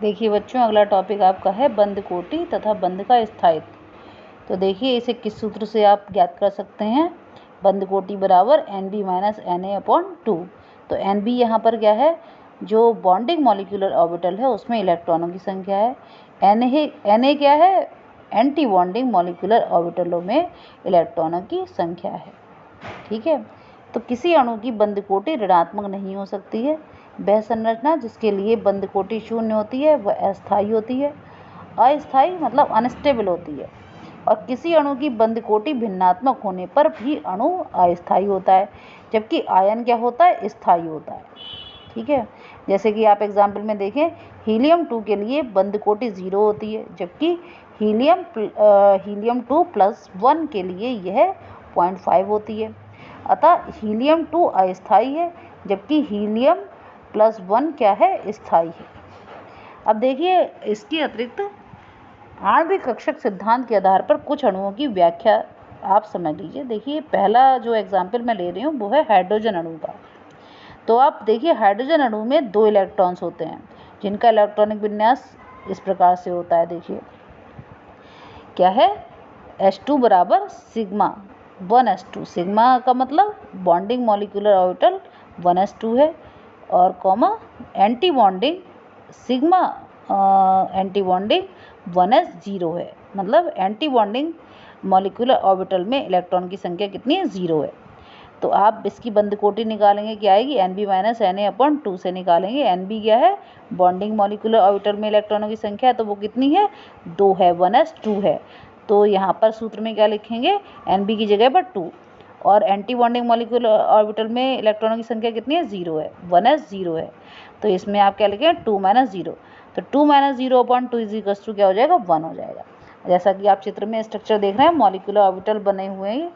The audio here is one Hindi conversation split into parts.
देखिए बच्चों, अगला टॉपिक आपका है बंद कोटि तथा बंध का स्थायित्व। तो देखिए इसे किस सूत्र से आप ज्ञात कर सकते हैं। बंद कोटि बराबर NB माइनस Na/2। तो NB यहाँ पर क्या है, जो बॉन्डिंग मॉलिक्यूलर ऑर्बिटल है उसमें इलेक्ट्रॉनों की संख्या है। Na क्या है, एंटी बॉन्डिंग मॉलिक्यूलर ऑर्बिटलों में इलेक्ट्रॉनों की संख्या है। ठीक है, तो किसी अणु की बंद कोटि ऋणात्मक नहीं हो सकती है। वह संरचना जिसके लिए बंद कोटि शून्य होती है वह अस्थायी होती है। अस्थायी मतलब अनस्टेबल होती है। और किसी अणु की बंद कोटि भिन्नात्मक होने पर भी अणु अस्थायी होता है, जबकि आयन क्या होता है, स्थायी होता है। ठीक है, जैसे कि आप एग्जाम्पल में देखें, हीलियम-2 के लिए बंद कोटि 0 होती है, जबकि हीलियम-2 प्लस 1 के लिए यह 0.5 होती है। अतः हीलियम-2 अस्थायी है, जबकि हीलियम प्लस 1 क्या है, स्थायी है। अब देखिए इसके अतिरिक्त आणविक कक्षक सिद्धांत के आधार पर कुछ अणुओं की व्याख्या आप समझ लीजिए। देखिए पहला जो एग्जाम्पल मैं ले रही हूँ वो है हाइड्रोजन अणु का। तो आप देखिए हाइड्रोजन अणु में 2 इलेक्ट्रॉन्स होते हैं, जिनका इलेक्ट्रॉनिक विन्यास इस प्रकार से होता है। देखिए क्या है, H2 बराबर सिग्मा 1s2। सिग्मा का मतलब बॉन्डिंग मॉलिक्यूलर ऑर्बिटल 1s2 है, और comma anti bonding sigma anti bonding 1s0 है। मतलब एंटी बॉन्डिंग मॉलिक्यूलर ऑर्बिटल में इलेक्ट्रॉन की संख्या कितनी है, 0 है। तो आप इसकी बंद कोटि निकालेंगे, क्या आएगी, NB माइनस Na/2 से निकालेंगे। NB क्या है, बॉन्डिंग मॉलिक्यूलर ऑर्बिटल में इलेक्ट्रॉनों की संख्या है, तो वो कितनी है, 2 है, 1s2 है। तो यहाँ पर सूत्र में क्या लिखेंगे, NB की जगह पर 2, और एंटी बॉन्डिंग मॉलिक्यूलर ऑर्बिटल में इलेक्ट्रॉनों की संख्या कितनी है, 0 है, 1s0 है। तो इसमें आप क्या लिखेंगे, 2 - 0। तो 2 - 0/2 इज क्या हो जाएगा, 1 हो जाएगा। जैसा कि आप चित्र में स्ट्रक्चर देख रहे हैं, मॉलिक्यूलर ऑर्बिटल बने हुए हैं।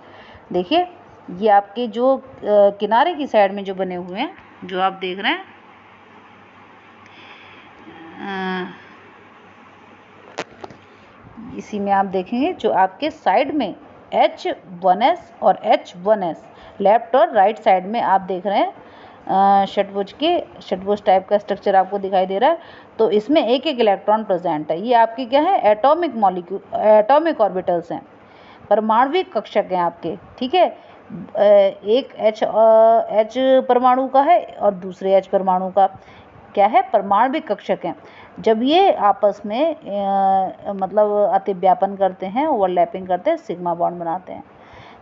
देखिए ये आपके जो किनारे की साइड में जो बने हुए हैं, जो आप देख रहे हैं, इसी में आप देखेंगे जो आपके साइड में H1s और H1s लेफ्ट और राइट साइड में आप देख रहे हैं, षटभुज टाइप का स्ट्रक्चर आपको दिखाई दे रहा है। तो इसमें एक एक इलेक्ट्रॉन प्रेजेंट है। ये आपके क्या है, एटॉमिक ऑर्बिटल्स हैं, परमाणविक कक्षक हैं आपके। ठीक है, एक H परमाणु का है और दूसरे H परमाणु का क्या है, परमाणविक कक्षक हैं। जब ये आपस में मतलब अतिव्यापन करते हैं, ओवरलैपिंग करते हैं, सिग्मा बॉन्ड बनाते हैं।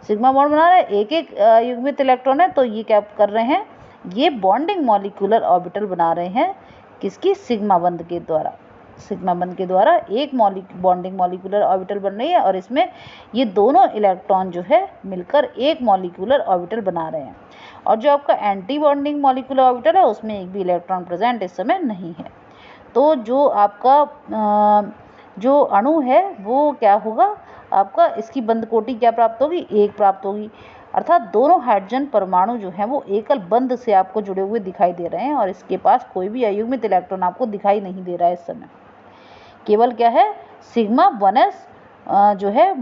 सिग्मा बॉन्ड बना रहे हैं, एक एक युग्मित इलेक्ट्रॉन है, तो ये क्या कर रहे हैं, ये बॉन्डिंग मॉलिक्यूलर ऑर्बिटल बना रहे हैं, किसकी, सिग्मा बंध के द्वारा। सिग्मा बंध के द्वारा एक बॉन्डिंग मॉलिक्यूलर ऑर्बिटल बन रही है, और इसमें ये दोनों इलेक्ट्रॉन जो है मिलकर एक मॉलिक्यूलर ऑर्बिटल बना रहे हैं। और जो आपका एंटी बॉन्डिंग मॉलिक्यूलर ऑर्बिटल है उसमें एक भी इलेक्ट्रॉन प्रेजेंट इस समय नहीं है। तो जो आपका जो अणु है वो क्या होगा, आपका इसकी बंद कोटि क्या प्राप्त होगी, 1 प्राप्त होगी। अर्थात दोनों हाइड्रोजन परमाणु जो हैं वो एकल बंध से आपको जुड़े हुए दिखाई दे रहे हैं, और इसके पास कोई भी अयुग्मित इलेक्ट्रॉन आपको दिखाई नहीं दे रहा है इस समय। केवल क्या है, सिग्मा 1s जो है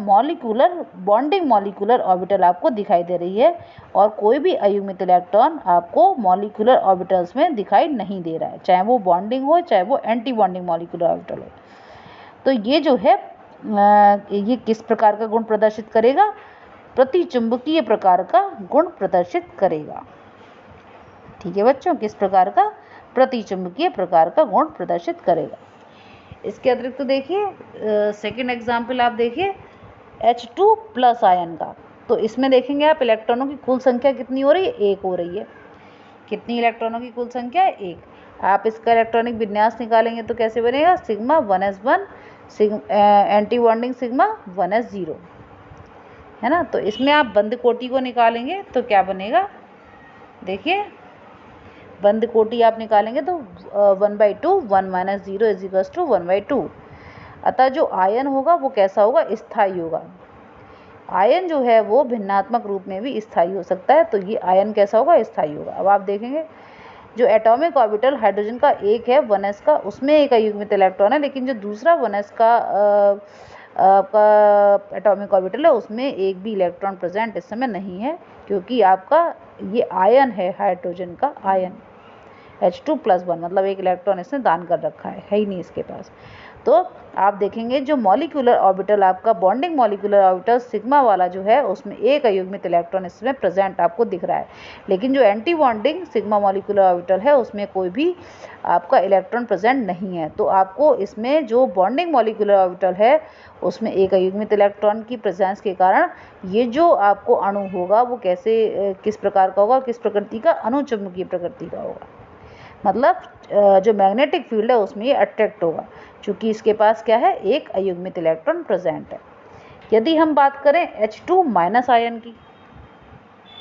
बॉन्डिंग मॉलिक्यूलर ऑर्बिटल आपको दिखाई दे रही है, और कोई भी अयुग्मित इलेक्ट्रॉन आपको मॉलिक्यूलर ऑर्बिटल्स में दिखाई नहीं दे रहा है, चाहे वो बॉन्डिंग हो चाहे वो एंटी बॉन्डिंग मॉलिक्यूलर ऑर्बिटल हो। तो ये जो है ये किस प्रकार का गुण प्रदर्शित करेगा, प्रतिचुंबकीय प्रकार का गुण प्रदर्शित करेगा। ठीक है बच्चों, किस प्रकार का, प्रतिचुंबकीय प्रकार का गुण प्रदर्शित करेगा। इसके अतिरिक्त देखिए सेकंड एग्जाम्पल आप देखिए H2 प्लस आयन का। तो इसमें देखेंगे आप इलेक्ट्रॉनों की कुल संख्या कितनी हो रही है, 1 हो रही है। कितनी इलेक्ट्रॉनों की कुल संख्या है, 1। आप इसका इलेक्ट्रॉनिक विन्यास निकालेंगे तो कैसे बनेगा, sigma 1s1 anti bonding sigma 1s0, है ना। तो इसमें आप बंद कोटि को निकालेंगे तो क्या बनेगा, देखिए बंद कोटि आप निकालेंगे तो 1/2 1 - 0 = 1/2। अतः जो आयन होगा वो कैसा होगा, स्थायी होगा। आयन जो है वो भिन्नात्मक रूप में भी स्थायी हो सकता है, तो ये आयन कैसा होगा, स्थायी होगा। अब आप देखेंगे जो एटॉमिक ऑर्बिटल हाइड्रोजन का एक है 1s का, उसमें एक अयुग्मित इलेक्ट्रॉन है, लेकिन जो दूसरा 1s का आपका एटॉमिक ऑर्बिटल है उसमें एक भी इलेक्ट्रॉन प्रेजेंट इस समय नहीं है, क्योंकि आपका ये आयन है, हाइड्रोजन का आयन। H2+1, मतलब एक इलेक्ट्रॉन इसने दान कर रखा है ही नहीं इसके पास। तो आप देखेंगे जो मॉलिक्यूलर ऑर्बिटल आपका बॉन्डिंग मॉलिक्यूलर ऑर्बिटल सिग्मा वाला जो है उसमें एक अयुग्मित इलेक्ट्रॉन इसमें प्रेजेंट आपको दिख रहा है, लेकिन जो anti bonding sigma molecular orbital है उसमें कोई भी आपका इलेक्ट्रॉन प्रेजेंट नहीं है। तो आपको इसमें जो बॉन्डिंग मॉलिक्यूलर ऑर्बिटल है उसमें एक अयुग्मित इलेक्ट्रॉन की प्रेजेंस के कारण ये जो आपको अणु होगा वो कैसे किस प्रकार का होगा, किस प्रकृति का, अनुचुंबकीय प्रकृति का होगा। मतलब जो मैग्नेटिक फील्ड है उसमें ये अट्रैक्ट होगा, क्योंकि इसके पास क्या है, एक अयुग्मित इलेक्ट्रॉन प्रेजेंट है। यदि हम बात करें H2- आयन की,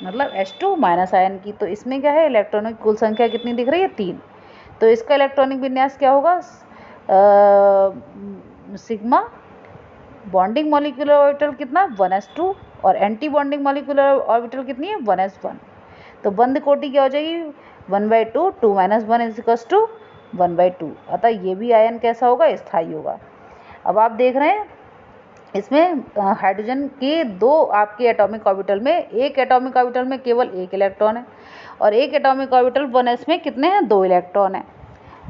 मतलब H2- आयन की, तो इसमें क्या है, इलेक्ट्रॉनों की कुल संख्या कितनी दिख रही है, 3। तो इसका इलेक्ट्रॉनिक विन्यास क्या होगा, सिग्मा बॉन्डिंग मॉलिक्यूलर ऑर्बिटल कितना 1s2 और एंटी बॉन्डिंग मॉलिक्यूलर ऑर्बिटल कितनी है 1s1। तो बंद कोटि क्या हो जाएगी 1/2, 2 - 1 = 1/2। अतः ये भी आयन कैसा होगा, स्थायी होगा। अब आप देख रहे हैं इसमें हाइड्रोजन के दो आपके एटॉमिक ऑर्बिटल में, एक एटॉमिक ऑर्बिटल में केवल एक इलेक्ट्रॉन है और एक एटॉमिक ऑर्बिटल 1s में कितने हैं, 2 इलेक्ट्रॉन हैं।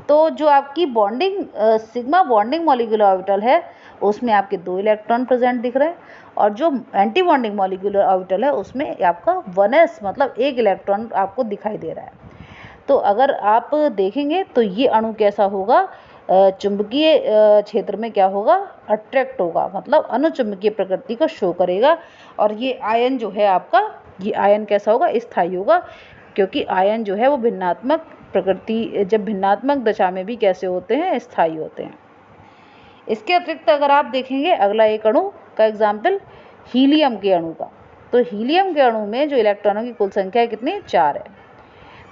तो जो आपकी bonding sigma bonding molecular orbital है उसमें आपके 2 इलेक्ट्रॉन प्रेजेंट दिख रहे हैं और जो एंटी बॉन्डिंग मॉलिक्यूलर ऑर्बिटल है उसमें आपका 1s मतलब एक इलेक्ट्रॉन आपको दिखाई दे रहा है। तो अगर आप देखेंगे तो ये अणु कैसा होगा, चुंबकीय क्षेत्र में क्या होगा, अट्रैक्ट होगा, मतलब अनुचुंबकीय प्रकृति को शो करेगा। और ये आयन जो है आपका, ये आयन कैसा होगा, स्थायी होगा, क्योंकि आयन जो है वो भिन्नात्मक प्रकृति, जब भिन्नात्मक दशा में भी कैसे होते हैं, स्थायी होते हैं। इसके अतिरिक्त अगर आप देखेंगे अगला एक अणु का एग्जाम्पल हीलियम के अणु का, तो हीलियम के अणु में जो इलेक्ट्रॉनों की कुल संख्या है कितनी, 4 है।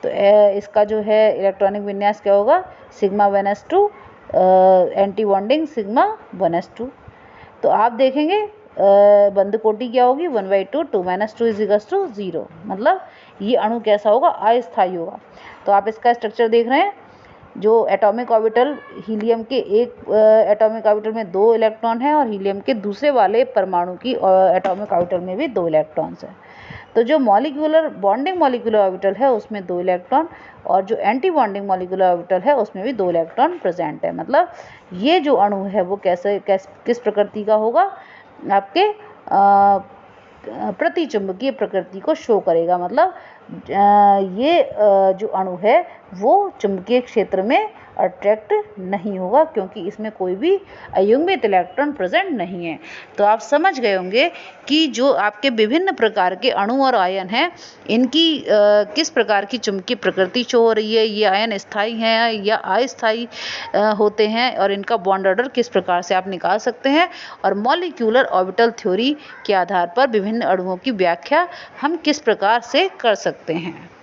तो इसका जो है इलेक्ट्रॉनिक विन्यास क्या होगा, sigma 1s2 anti bonding sigma 1s2। तो आप देखेंगे बंद कोटि क्या होगी 1/2, 2 - 2 = 0, मतलब ये अणु कैसा होगा, अस्थायी होगा। तो आप इसका स्ट्रक्चर देख रहे हैं, जो एटॉमिक ऑर्बिटल हीलियम के एक एटॉमिक ऑर्बिटल में 2 इलेक्ट्रॉन हैं और हीलियम के दूसरे वाले परमाणु की एटॉमिक ऑर्बिटल में भी 2 इलेक्ट्रॉन्स हैं। तो जो मॉलिक्यूलर बॉन्डिंग मॉलिक्यूलर ऑर्बिटल है उसमें 2 इलेक्ट्रॉन और जो एंटी बॉन्डिंग मॉलिक्यूलर ऑर्बिटल है उसमें भी 2 इलेक्ट्रॉन प्रेजेंट है। मतलब ये जो अणु है वो किस प्रकृति का होगा, आपके प्रतिचुंबकीय प्रकृति को शो करेगा। मतलब ये जो अणु है वो चुंबकीय क्षेत्र में अट्रैक्ट नहीं होगा, क्योंकि इसमें कोई भी अयुग्मित इलेक्ट्रॉन प्रेजेंट नहीं है। तो आप समझ गए होंगे कि जो आपके विभिन्न प्रकार के अणु और आयन हैं इनकी किस प्रकार की चुंबकीय प्रकृति शो हो रही है, ये आयन स्थायी हैं या अस्थायी होते हैं, और इनका बॉन्ड ऑर्डर किस प्रकार से आप निकाल सकते हैं, और मॉलिक्यूलर ऑर्बिटल थ्योरी के आधार पर विभिन्न अणुओं की व्याख्या हम किस प्रकार से कर सकते हैं।